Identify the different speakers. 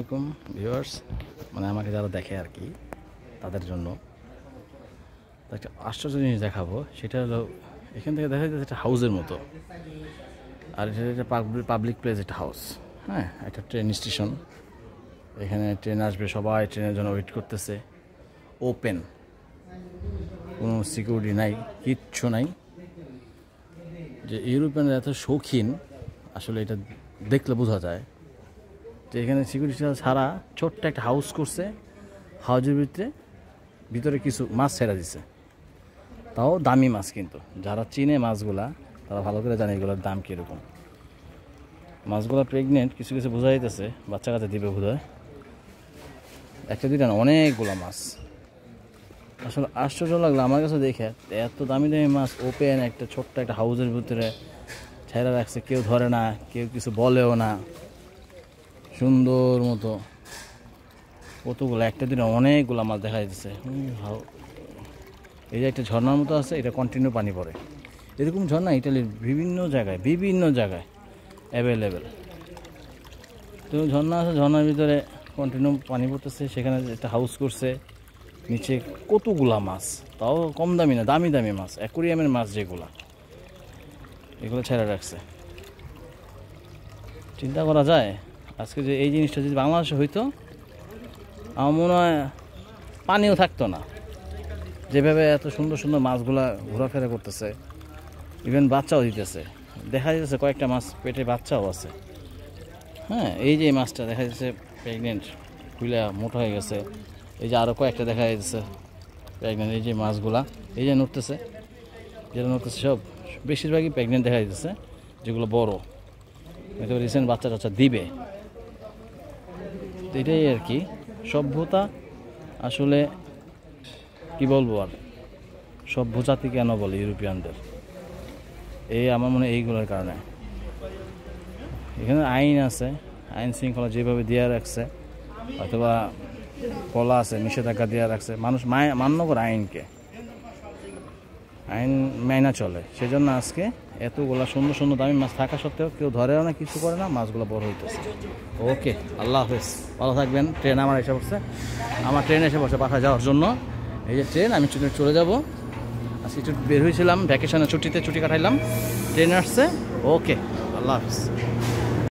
Speaker 1: আসসালামু ভিউয়ার্স, মানে আমাকে যারা দেখে আর কি তাদের জন্য একটা আশ্চর্য জিনিস দেখাবো। সেটা হলো এখান থেকে দেখা যাচ্ছে একটা হাউসের মতো, আর এটা একটা পাবলিক প্লেস, একটা হাউস। হ্যাঁ, একটা ট্রেন স্টেশন, এখানে ট্রেন আসবে, সবাই ট্রেনের জন্য ওয়েট করতেছে। ওপেন, কোনো সিকিউরিটি নাই, কিচ্ছু নাই। যে ইউরোপিয়ানরা এত শৌখিন আসলে এটা দেখলে বোঝা যায়। তো এখানে সিকিউরিটি ছাড়া ছোট্ট একটা হাউস করছে, হাউসের ভিতরে কিছু মাছ ছেড়ে দিছে, তাও দামি মাছ। কিন্তু যারা চিনে মাছগুলা তারা ভালো করে জানে এগুলোর দাম কীরকম। মাছগুলো প্রেগনেন্ট, কিছু কিছু বোঝা যাইতেছে, বাচ্চা কাচ্চা দিবে বোধ হয়। একটা দুইটা না, অনেকগুলা মাছ। আসলে আশ্চর্য লাগলো আমার কাছে দেখে, এত দামি দামি মাছ ওপেন একটা ছোট্ট একটা হাউসের ভিতরে ছেড়ে রাখছে, কেউ ধরে না, কেউ কিছু বলেও না, সুন্দর মতো। কতগুলো, একটা দিনে অনেকগুলো মাছ দেখা যাচ্ছে। এই যে একটা ঝর্ণার মতো আছে, এটা কন্টিনিউ পানি পড়ে। এরকম ঝর্ণা ইটালির বিভিন্ন জায়গায় অ্যাভেলেবেল। তো ঝর্ণা আছে, ঝর্ণার ভিতরে কন্টিনিউ পানি পড়তেছে। সেখানে একটা হাউস করছে, নিচে কতগুলা মাছ, তাও কম দামি না, দামি দামি মাছ, অ্যাকোরিয়ামের মাছ যেগুলা, এগুলো ছেড়ে রাখছে। চিন্তা করা যায় আজকে যে এই জিনিসটা যদি বাংলাদেশে হইতো, আমার মনে হয় পানিও থাকতো না। যেভাবে এত সুন্দর সুন্দর মাছগুলা ঘোরাফেরা করতেছে, ইভেন বাচ্চাও দিতেছে। দেখা যাচ্ছে কয়েকটা মাছ পেটে বাচ্চাও আছে। হ্যাঁ, এই যে মাছটা দেখা যাচ্ছে প্রেগনেন্ট, খুলে মোটা হয়ে গেছে। এই যে আরও কয়েকটা দেখা যাচ্ছে প্রেগনেন্ট। এই যে মাছগুলা এই যে নড়তেছে, যেটা নড়তেছে সব বেশিরভাগই প্রেগনেন্ট দেখা যাচ্ছে, যেগুলো বড়, হয়তো রিসেন্ট বাচ্চা টাচ্চা দিবে। তো এটাই আর কি সভ্যতা। আসলে কি বলবো, আর সভ্য জাতি কেন বলে ইউরোপিয়ানদের, এই আমার মনে হয় এইগুলোর কারণে। এখানে আইন আছে, আইন শৃঙ্খলা যেভাবে দেওয়া রাখছে, অথবা বলা আছে নিষেধাজ্ঞা দেওয়া রাখছে, মানুষ মান্য করে আইনকে, আইন মাইনা চলে। সেজন্য আজকে এতগুলা সুন্দর সুন্দর দামি মাছ থাকা সত্ত্বেও কেউ ধরেও না, কিছু করে না, মাছগুলো বড় হইতেছে। ওকে, আল্লাহ হাফেজ, ভালো থাকবেন। ট্রেন আমার এসে পড়ছে, আমার ট্রেন এসে পড়ছে বাসায় যাওয়ার জন্য। এই যে ট্রেন, আমি চলে যাব। আজকে একটু বের হয়েছিলাম ভ্যাকেশনের ছুটি কাটাইলাম, ট্রেন আসছে। ওকে, আল্লাহ হাফেজ।